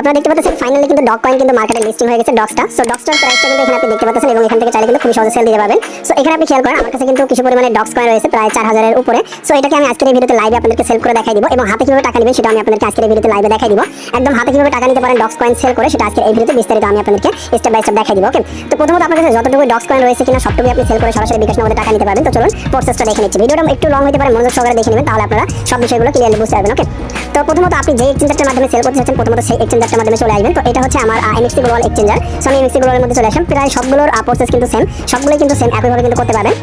আপনারা দেখতে পাচ্ছেন ফাইনালি কিন্তু ডগ কয়েন কিন্তু মার্কেটে লিস্টিং হয়ে গেছে ডগসটা। সো ডগসটার প্রাইসটা কিন্তু এখানে আপনি দেখতে পাচ্ছেন এবং এখান থেকে চাইলে কিন্তু খুব সহজে সেল দিতে পারবেন। সো এখানে আপনি খেয়াল করেন আমার কাছে কিন্তু কিছু পরিমাণে ডগস কয়েন রয়েছে প্রায় 4000 এর উপরে। সো এটাকে আমি আজকের এই ভিডিওতে লাইভে আপনাদেরকে সেল করে দেখাই দিব এবং হাতে কিভাবে টাকা নেবেন সেটা আমি আপনাদেরকে আজকের এই ভিডিওতে লাইভে দেখাই দিব। একদম হাতে কিভাবে টাকা নিতে পারেন ডগস কয়েন সেল করে সেটা আজকের এই ভিডিওতে বিস্তারিত আমি আপনাদেরকে স্টেপ বাই স্টেপ দেখাই দিব। ওকে, তো প্রথমত আপনার কাছে যতটুকু ডগস কয়েন রয়েছে কিনা সবটুকু আপনি সেল করে সরাসরি বিকাশ নগদে টাকা নিতে পারবেন। তো চলুন প্রসেসটা দেখে নিচ্ছি। ভিডিওটা একটু লং হতে পারে, মনোযোগ সহকারে দেখে নেবেন, তাহলে আপনারা সব বিষয়গুলো ক্লিয়ারলি বুঝতে পারবেন। ওকে, তো প্রথমত আপনি যে এক্সচেঞ্জারটার মাধ্যমে সেল করতে চাচ্ছেন প্রথমত সেই এক্সচেঞ্জারটার মাধ্যমে চলে আসবেন। তো এটা হচ্ছে আমার MXC গ্লোবাল এক্সচেঞ্জার। সো আমি MXC গ্লোবালের মধ্যে চলে আসলাম। প্রায় সবগুলোর প্রসেস কিন্তু সেম, সবগুলোই কিন্তু সেম, একইভাবে কিন্তু করতে পারবেন।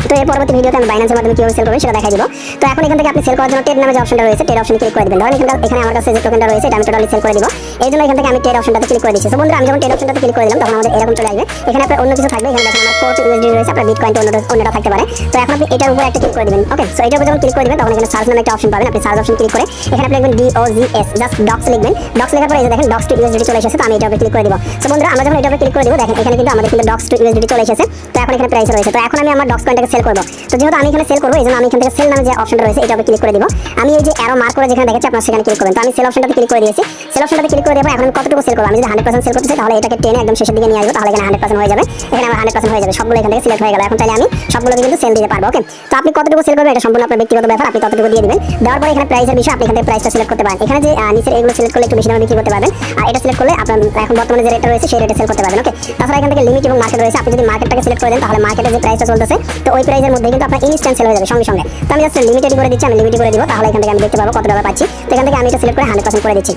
তো এর পরবর্তী ভিডিওতে আমি বাইন্যান্সের মাধ্যমে কিভাবে সেল করবেন সেটা দেখাই দিব। তো এখন এখান থেকে আপনি সেল করার জন্য ট্রেড নামে যে অপশনটা রয়েছে ট্রেড অপশনে ক্লিক করে দিবেন। ধরেন এখানে আমার কাছে যে টোকেনটা রয়েছে এটা আমি টোটালি সেল করে দিব। এই জন্য এখান থেকে আমি ট্রেড অপশনটাতে ক্লিক করে দিচ্ছি। তো বন্ধুরা আমি যখন ট্রেড অপশনটাতে ক্লিক করে দিলাম তখন আমাদের এরকম চলে আসবে। এখানে আপনার অন্য কিছু থাকবে, এখানে দেখেন আমার 4 USD রয়েছে, আপনার বিটকয়েন অন্যটা থাকতে পারে। তো এখন আপনি এটার উপর একটা ক্লিক করে দিবেন। ওকে, সো এটার উপর যখন ক্লিক করে দিবেন তখন এখানে সার্চ নামে একটা অপশন পাবেন। আপনি সার্চ অপশন ক্লিক করে এখানে আপনি লিখবেন DOGS, জাস্ট ডগস লিখবেন। ডগস লেখার পরে এই যে দেখেন ডগস টু USD চলে এসেছে। তো আমি এটার উপর ক্লিক করে দিব। সো বন্ধুরা আমরা যখন এটার উপর ক্লিক করে দিব দেখেন এখানে কিন্তু আমাদের কিন্তু ডগস টু USD চলে এসেছে। তো এখন এখানে প্রাইস রয়েছে। তো এখন আমি আমার ডগস কয়েনটাকে সেল করব। তো যেহেতু আমি এখানে সেল করব এই জন্য আমি এখান থেকে সেল নামে যে অপশনটা রয়েছে এটার উপর ক্লিক করে দিব। আমি এই যে অ্যারো মার্ক করে যেখানে দেখাচ্ছে আপনারা সেখানে ক্লিক করবেন। তো আমি সেল অপশনটাতে ক্লিক করে দিয়েছি। সেল অপশনটাতে ক্লিক করে দেব। এখন আমি কতটুকু সেল করব, আমি যদি 100% সেল করতে চাই তাহলে এটাকে টেনে একদম শেষের দিকে নিয়ে আসবো, তাহলে এখানে 100% হয়ে যাবে। এখানে আমার 100% হয়ে যাবে, সবগুলো এখান থেকে সিলেক্ট হয়ে গেল। এখন চাইলে আমি সবগুলোকে কিন্তু সেল দিতে পারবো। ওকে, তো আপনি কতটুকু সেল করবেন এটা সম্পূর্ণ আপনার ব্যক্তিগত ব্যাপার, আপনি ততটুকু দিয়ে দিবেন। দেওয়ার পরে এখানে প্রাইসের বিষয় আপনি এখান থেকে প্রাইসটা সিলেক্ট করতে পারেন। এখানে যে নিচের এগুলো সিলেক্ট করলে একটু বেশি দামে বিক্রি করতে পারবেন, আর এটা সিলেক্ট করলে আপনার এখন বর্তমানে যে রেটটা রয়েছে সেই রেটে সেল করতে পারবেন। ওকে, তাছাড়া এখান থেকে লিমিট এবং মার্কেট রয়েছে। আপনি যদি মার্কেটটাকে সিলেক্ট করে দেন তাহলে মার্কেটে যে প্রাইসটা চলতেছে তো ওই প্রাইসের মধ্যে কিন্তু আপনার ইনস্ট্যান্ট সেল হয়ে যাবে সঙ্গে সঙ্গে। তো আমি জাস্ট লিমিটেড করে দিচ্ছি, আমি লিমিট করে দিব, তাহলে এখান থেকে আমি দেখতে পাবো কত টাকা পাচ্ছি। তো এখান থেকে আমি এটা সিলেক্ট করে 100% করে দিচ্ছি।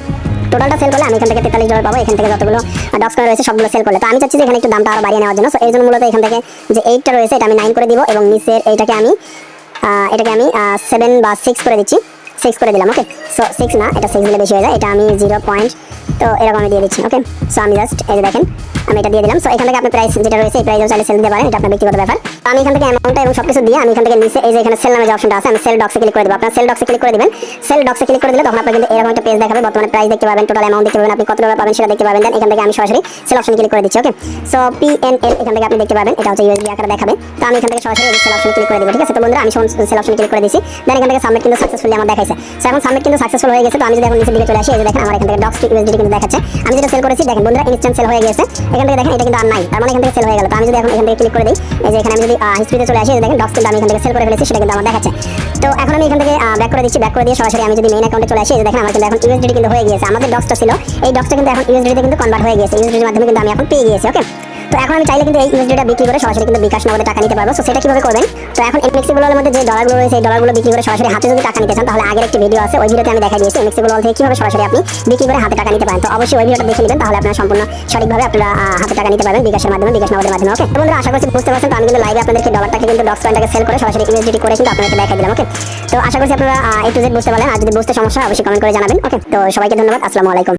টোটালটা সেল করলে আমি এখান থেকে $43 পাবো, এখান থেকে যতগুলো ডগস কয়েন রয়েছে সবগুলো সেল করলে। তো আমি চাচ্ছি যে এখানে একটু দামটা আরো বাড়িয়ে নেওয়ার জন্য। সো এই জন্য মূলত এখান থেকে যে 8টা রয়েছে এটা আমি 9 করে দিব এবং নিচের এটাকে আমি 7 বা 6 করে দিচ্ছি, 6 করে দিলাম। ওকে, সো 6 না, এটা 6 দিলে বেশি হয়ে যায়, এটা আমি 0 পয়েন্ট তো এরকম আমি দিয়ে দিচ্ছি। ওকে, সো আমি জাস্ট এই যে দেখেন আমি এটা দিয়ে দিলাম। সো এখান থেকে আপনি প্রাইস যেটা রয়েছে এই প্রাইসও চাইলে সেল দিতে পারেন, এটা আপনার ব্যক্তিগত ব্যাপার। তো আমি এখান থেকে অ্যামাউন্টটা এবং সবকিছু দিয়ে আমি এখান থেকে নিচে এই যে এখানে সেল নামে যে অপশনটা আছে আমি সেল ডক্সে ক্লিক করে দেব। আপনারা সেল ডক্সে ক্লিক করে দিবেন। সেল ডক্সে ক্লিক করে দিলে তখন আপনার কিন্তু এরকম একটা পেজ দেখাবে, বর্তমানে প্রাইস দেখতে পাবেন, টোটাল অ্যামাউন্ট দেখতে পাবেন, আপনি কত টাকা পাবেন সেটা দেখতে পাবেন। দেন এখান থেকে আমি সরাসরি সেল অপশনে ক্লিক করে দিচ্ছি। ওকে, সো PNL এখান থেকে আপনি দেখতে পাবেন, এটা হচ্ছে USD আকারে দেখাবে। তো আমি এখান থেকে সরাসরি সেল অপশনে ক্লিক করে দেব। ঠিক আছে, তো বন্ধুরা আমি সেল অপশনে ক্লিক করে দিয়েছি। দেন এখান থেকে সাবমিট কিন্তু সাকসেসফুলি আমার দেখাইছে। সো এখন সাবমিট কিন্তু সাকসেসফুল হয়ে গেছে। তো আমি যদি এখন নিচের দিকে চলে আসি এই যে দেখেন আমার এখান থেকে ডগস টু USD কিন্তু দেখাচ্ছে। আমি যেটা সেল করেছি দেখেন বন্ধুরা ইনস্ট্যান্ট সেল হয়ে গেছে। এখান থেকে দেখেন এটা কিন্তু আর নাই, তার মানে এখান থেকে সেল হয়ে গেল। তো আমি যদি এখন এখান থেকে ক্লিক করে দিই এই যে এখানে আমি যদি হিস্ট্রিতে চলে আসি এই যে দেখেন ডগস কিন্তু আমি এখান থেকে সেল করে ফেলেছি, সেটা কিন্তু আমার দেখাচ্ছে। তো এখন আমি এখান থেকে ব্যাক করে দিচ্ছি। ব্যাক করে দিয়ে সরাসরি আমি যদি মেইন অ্যাকাউন্টে চলে আসি এই যে দেখেন আমার কিন্তু এখন USD কিন্তু হয়ে গিয়েছে। আমাদের ডগসটা ছিল এই ডগসটা কিন্তু এখন USD তে কিন্তু কনভার্ট হয়ে গিয়েছে, USD এর মাধ্যমে কিন্তু আমি এখন পেয়ে গিয়েছি। ওকে, তো এখন আমি চাইলে কিন্তু এই USD টা বিক্রি করে সরাসরি কিন্তু বিকাশ নগদে টাকা নিতে পারবো। সো সেটা কিভাবে করবেন, তো এখন MXC গ্লোবালের মধ্যে যে ডলারগুলো রয়েছে এই ডলারগুলো বিক্রি করে সরাসরি হাতে যদি টাকা নিতে চান তাহলে আগের একটি ভিডিও আছে, ওই ভিডিওতে আমি দেখাই দিয়েছি MXC গ্লোবাল থেকে কিভাবে সরাসরি আপনি বিক্রি করে হাতে টাকা নিতে পারেন। তো অবশ্যই ওই ভিডিওটা দেখে নেবেন, তাহলে আপনারা সম্পূর্ণ সঠিকভাবে আপনারা হাতে টাকা নিতে পারবেন বিকাশের মাধ্যমে, বিকাশ নগদের মাধ্যমে। ওকে, তো বন্ধুরা আশা করছি বুঝতে পারছেন। তো আমি কিন্তু লাইভে আপনাদেরকে ডলারটাকে কিন্তু ডগস কয়েনটাকে সেল করে সরাসরি USD করে কিন্তু আপনাদেরকে দেখাই দিলাম। ওকে, তো আশা করছি আপনারা A to Z বুঝতে পারলেন। আর যদি বুঝতে সমস্যা হয় অবশ্যই কমেন্ট করে জানাবেন। ওকে, তো সবাইকে ধন্যবাদ, আসসালামু আলাইকুম।